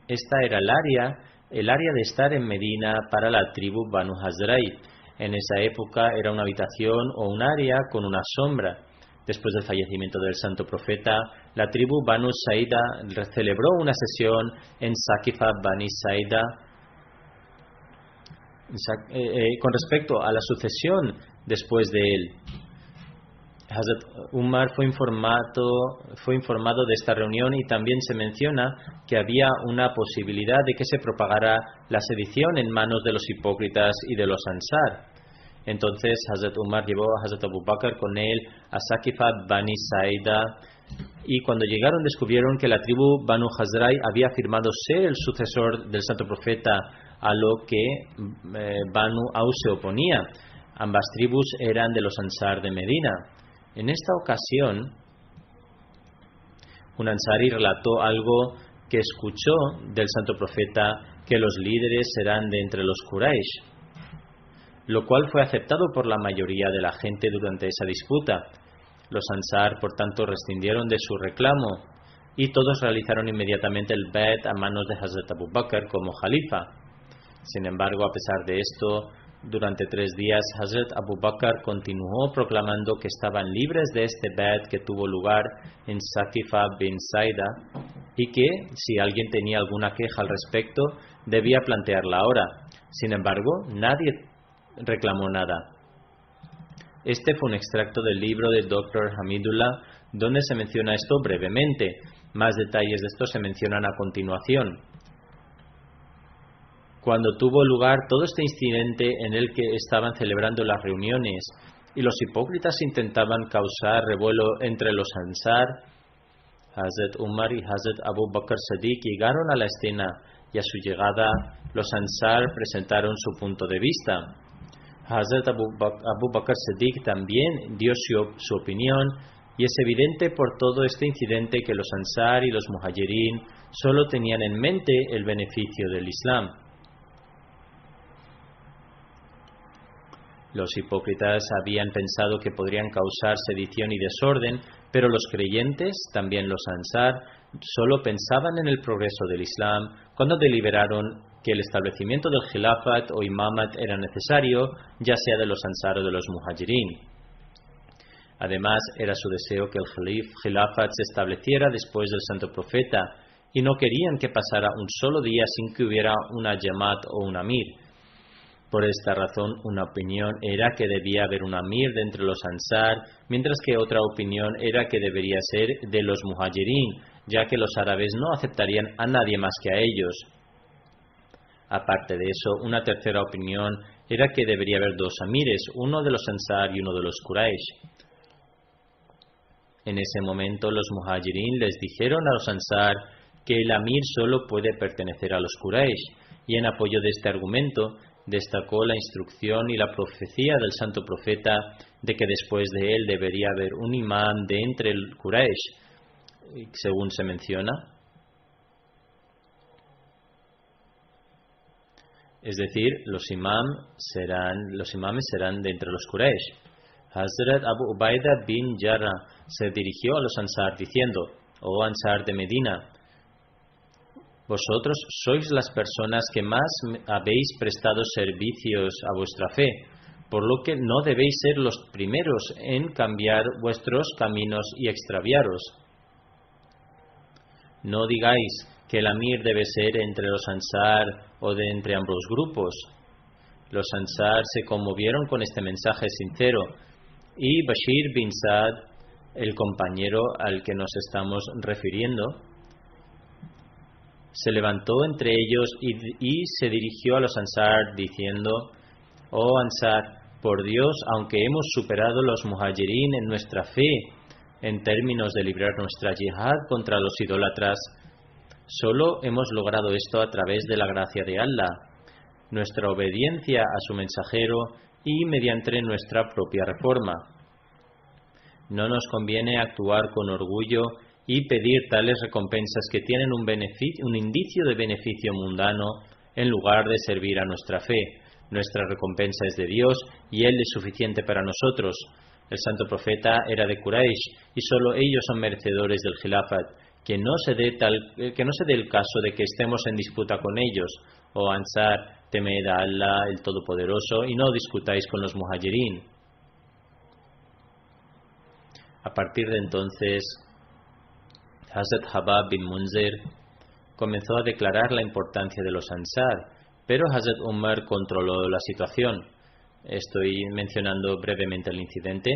esta era el área de estar en Medina para la tribu Banu Hazrai. En esa época era una habitación o un área con una sombra. Después del fallecimiento del santo profeta, la tribu Banu Saida celebró una sesión en Saqifa Bani Saida. Con respecto a la sucesión después de él, Hazrat Umar fue informado de esta reunión y también se menciona que había una posibilidad de que se propagara la sedición en manos de los hipócritas y de los Ansar. Entonces Hazrat Umar llevó a Hazrat Abu Bakr con él a Saqifa Bani Saida y cuando llegaron descubrieron que la tribu Banu Hazrai había afirmado ser el sucesor del santo profeta, a lo que Banu Aus se oponía. Ambas tribus eran de los Ansar de Medina. En esta ocasión, un Ansari relató algo que escuchó del santo profeta, que los líderes serán de entre los Quraysh, lo cual fue aceptado por la mayoría de la gente durante esa disputa. Los Ansar, por tanto, rescindieron de su reclamo y todos realizaron inmediatamente el Bayt a manos de Hazrat Abu Bakr como Jalifa. Sin embargo, a pesar de esto, durante 3 días Hazrat Abu Bakr continuó proclamando que estaban libres de este Bayt que tuvo lugar en Saqifa bin Saida y que, si alguien tenía alguna queja al respecto, debía plantearla ahora. Sin embargo, nadie reclamó nada. Este fue un extracto del libro de Dr. Hamidullah, donde se menciona esto brevemente. Más detalles de esto se mencionan a continuación. Cuando tuvo lugar todo este incidente en el que estaban celebrando las reuniones y los hipócritas intentaban causar revuelo entre los Ansar, Hazrat Umar y Hazrat Abu Bakr Sadiq llegaron a la escena y a su llegada los Ansar presentaron su punto de vista. Hazrat Abu Bakr Siddiq también dio su opinión, y es evidente por todo este incidente que los Ansar y los Muhajirin solo tenían en mente el beneficio del Islam. Los hipócritas habían pensado que podrían causar sedición y desorden, pero los creyentes, también los Ansar, solo pensaban en el progreso del Islam cuando deliberaron que el establecimiento del Khilafat o Imamat era necesario, ya sea de los Ansar o de los Muhajirin. Además, era su deseo que el Khilafat se estableciera después del Santo Profeta, y no querían que pasara un solo día sin que hubiera una Jamaat o un Amir. Por esta razón, una opinión era que debía haber un Amir de entre los Ansar, mientras que otra opinión era que debería ser de los Muhajirin, ya que los árabes no aceptarían a nadie más que a ellos. Aparte de eso, una tercera opinión era que debería haber dos Amires, uno de los Ansar y uno de los Quraysh. En ese momento los Muhajirin les dijeron a los Ansar que el Amir solo puede pertenecer a los Quraysh, y en apoyo de este argumento destacó la instrucción y la profecía del Santo Profeta de que después de él debería haber un imán de entre el Quraysh, según se menciona. Es decir, los imames serán de entre los Quraysh. Hazrat Abu Ubaidah bin Jarrah se dirigió a los Ansar diciendo: «Oh Ansar de Medina, vosotros sois las personas que más habéis prestado servicios a vuestra fe, por lo que no debéis ser los primeros en cambiar vuestros caminos y extraviaros. No digáis que el Amir debe ser entre los Ansar o de entre ambos grupos». Los Ansar se conmovieron con este mensaje sincero, y Bashir bin Saad, el compañero al que nos estamos refiriendo, se levantó entre ellos y se dirigió a los Ansar diciendo: «Oh Ansar, por Dios, aunque hemos superado los Muhajirin en nuestra fe en términos de librar nuestra yihad contra los idólatras, solo hemos logrado esto a través de la gracia de Allah, nuestra obediencia a su mensajero y mediante nuestra propia reforma. No nos conviene actuar con orgullo y pedir tales recompensas que tienen un indicio de beneficio mundano en lugar de servir a nuestra fe. Nuestra recompensa es de Dios y Él es suficiente para nosotros. El Santo Profeta era de Quraysh y solo ellos son merecedores del Khilafat. Que no se dé el caso de que estemos en disputa con ellos. Oh Ansar, temed a Allah, el Todopoderoso, y no discutáis con los Muhajirin». A partir de entonces, Hazrat Habab bin Munzir comenzó a declarar la importancia de los Ansar, pero Hazrat Umar controló la situación. Estoy mencionando brevemente el incidente,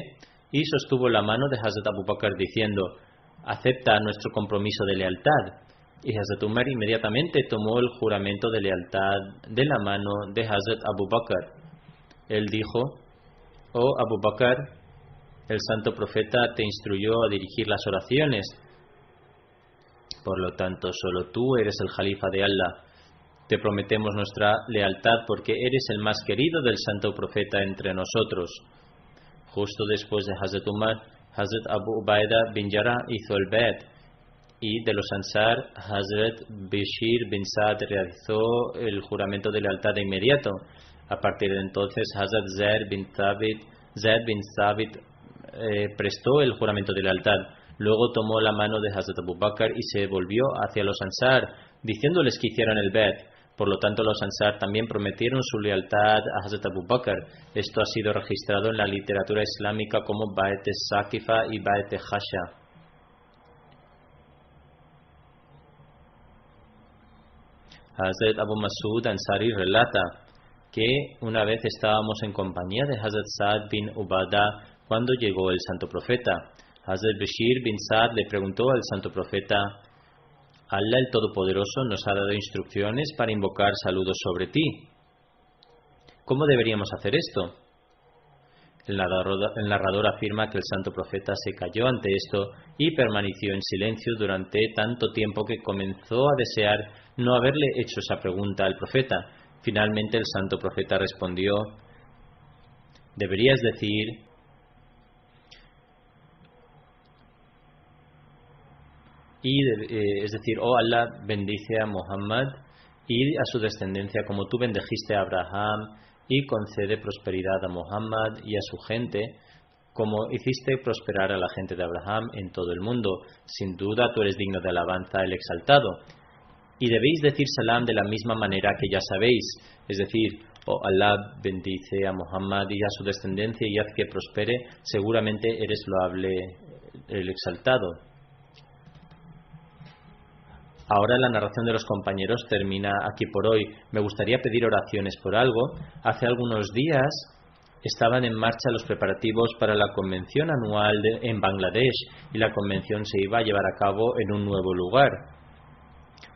y sostuvo la mano de Hazrat Abu Bakr diciendo: «Acepta nuestro compromiso de lealtad». Y Hazrat Umar inmediatamente tomó el juramento de lealtad de la mano de Hazrat Abu Bakr. Él dijo: «Oh Abu Bakr, el Santo Profeta te instruyó a dirigir las oraciones. Por lo tanto, solo tú eres el Jalifa de Allah. Te prometemos nuestra lealtad porque eres el más querido del Santo Profeta entre nosotros». Justo después de Hazrat Umar, Hazrat Abu Ubaidah bin Jarrah hizo el Bayt, y de los Ansar, Hazrat Bashir bin Saad realizó el juramento de lealtad de inmediato. A partir de entonces, Hazrat Zaid bin Thabit prestó el juramento de lealtad. Luego tomó la mano de Hazrat Abu Bakr y se volvió hacia los Ansar, diciéndoles que hicieran el Bayt. Por lo tanto, los Ansar también prometieron su lealtad a Hazrat Abu Bakr. Esto ha sido registrado en la literatura islámica como Bayt-e-Saqifa y Bayt-e-Hasha. Hazrat Abu Masud Ansari relata que una vez estábamos en compañía de Hazrat Saad bin Ubadah cuando llegó el Santo Profeta. Hazrat Bashir bin Saad le preguntó al Santo Profeta: «Allah el Todopoderoso nos ha dado instrucciones para invocar saludos sobre ti. ¿Cómo deberíamos hacer esto?». El narrador afirma que el Santo Profeta se calló ante esto y permaneció en silencio durante tanto tiempo que comenzó a desear no haberle hecho esa pregunta al Profeta. Finalmente el Santo Profeta respondió: Deberías decir: es decir, oh Allah, bendice a Muhammad y a su descendencia como tú bendijiste a Abraham, y concede prosperidad a Muhammad y a su gente como hiciste prosperar a la gente de Abraham en todo el mundo. Sin duda tú eres digno de alabanza, el exaltado. Y debéis decir salam de la misma manera que ya sabéis, es decir, oh Allah, bendice a Muhammad y a su descendencia y haz que prospere, seguramente eres loable, el exaltado. Ahora la narración de los compañeros termina aquí por hoy. Me gustaría pedir oraciones por algo. Hace algunos días estaban en marcha los preparativos para la convención anual en Bangladesh, y la convención se iba a llevar a cabo en un nuevo lugar,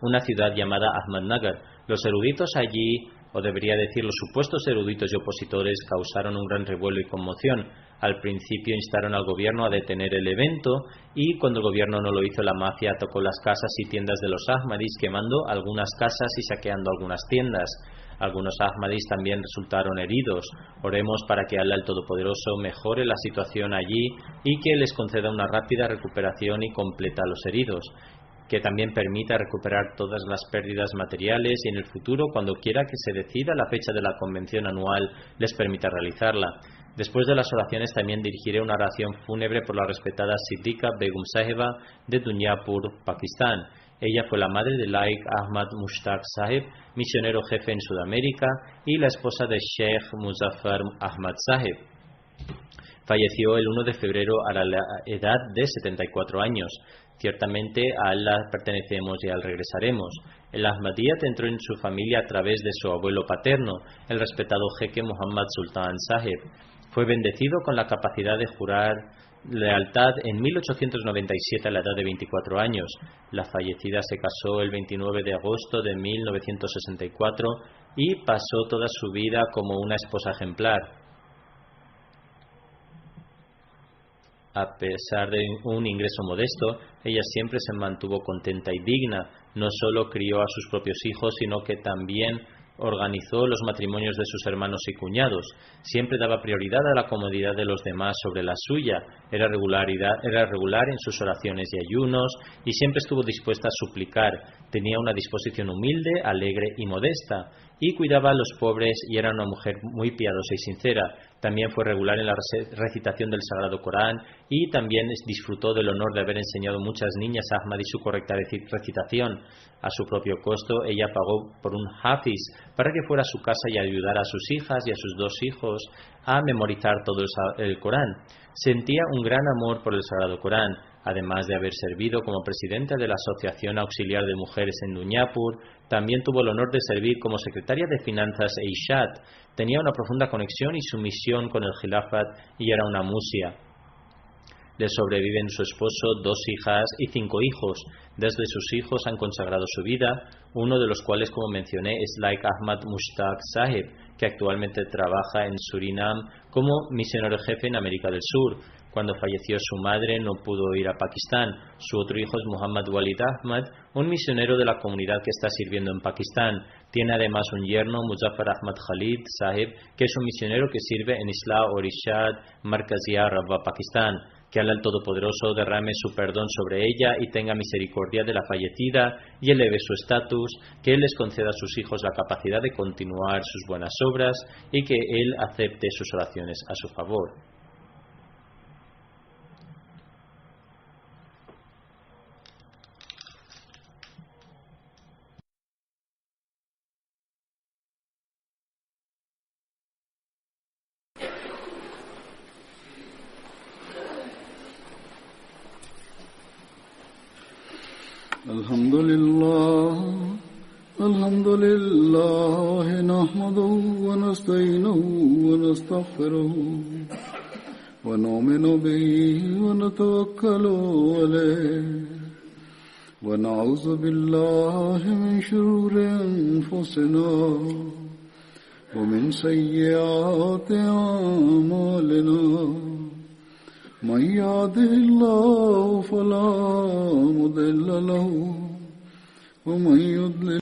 una ciudad llamada Ahmadnagar. Los eruditos allí, o debería decir los supuestos eruditos y opositores, causaron un gran revuelo y conmoción. Al principio instaron al gobierno a detener el evento, y cuando el gobierno no lo hizo, la mafia atacó las casas y tiendas de los Ahmadis, quemando algunas casas y saqueando algunas tiendas. Algunos Ahmadis también resultaron heridos. Oremos para que Allah el Todopoderoso mejore la situación allí y que les conceda una rápida recuperación y completa a los heridos, que también permita recuperar todas las pérdidas materiales y en el futuro, cuando quiera que se decida la fecha de la convención anual, les permita realizarla. Después de las oraciones también dirigiré una oración fúnebre por la respetada Siddiqa Begum Sahiba de Dunyapur, Pakistán. Ella fue la madre de Laik Ahmad Mushtaq Sahib, misionero jefe en Sudamérica, y la esposa de Sheikh Muzaffar Ahmad Sahib. Falleció el 1 de febrero a la edad de 74 años. Ciertamente a Allah pertenecemos y a él regresaremos. El Ahmadiyyat entró en su familia a través de su abuelo paterno, el respetado jeque Muhammad Sultan Sahib. Fue bendecido con la capacidad de jurar lealtad en 1897 a la edad de 24 años. La fallecida se casó el 29 de agosto de 1964 y pasó toda su vida como una esposa ejemplar. A pesar de un ingreso modesto, ella siempre se mantuvo contenta y digna. No solo crió a sus propios hijos, sino que también organizó los matrimonios de sus hermanos y cuñados. Siempre daba prioridad a la comodidad de los demás sobre la suya. Era regular en sus oraciones y ayunos, y siempre estuvo dispuesta a suplicar. Tenía una disposición humilde, alegre y modesta, y cuidaba a los pobres, y era una mujer muy piadosa y sincera. También fue regular en la recitación del Sagrado Corán, y también disfrutó del honor de haber enseñado a muchas niñas Ahmadi su correcta recitación. A su propio costo, ella pagó por un hafiz para que fuera a su casa y ayudara a sus hijas y a sus 2 hijos a memorizar todo el Corán. Sentía un gran amor por el Sagrado Corán. Además de haber servido como presidenta de la Asociación Auxiliar de Mujeres en Dunyapur, también tuvo el honor de servir como secretaria de Finanzas e Ishat. Tenía una profunda conexión y sumisión con el Khilafat y era una musia. Le sobreviven su esposo, 2 hijas y 5 hijos. Desde sus hijos han consagrado su vida, uno de los cuales, como mencioné, es Laik Ahmad Mushtaq Sahib, que actualmente trabaja en Surinam como misionero jefe en América del Sur. Cuando falleció su madre no pudo ir a Pakistán. Su otro hijo es Muhammad Walid Ahmad, un misionero de la comunidad que está sirviendo en Pakistán. Tiene además un yerno, Muzaffar Ahmad Khalid Sahib, que es un misionero que sirve en Islah Orishad, Markazia, Rabwa, Pakistán. Que Allah el Todopoderoso derrame su perdón sobre ella y tenga misericordia de la fallecida y eleve su estatus, que Él les conceda a sus hijos la capacidad de continuar sus buenas obras y que Él acepte sus oraciones a su favor. الحمد لله نحمده ونستعينه ونستغفره ونؤمن به ونتوكل عليه ونعوذ بالله من شرور أنفسنا ومن سيئات أعمالنا من يهده الله فلا مضل له ومن يضلل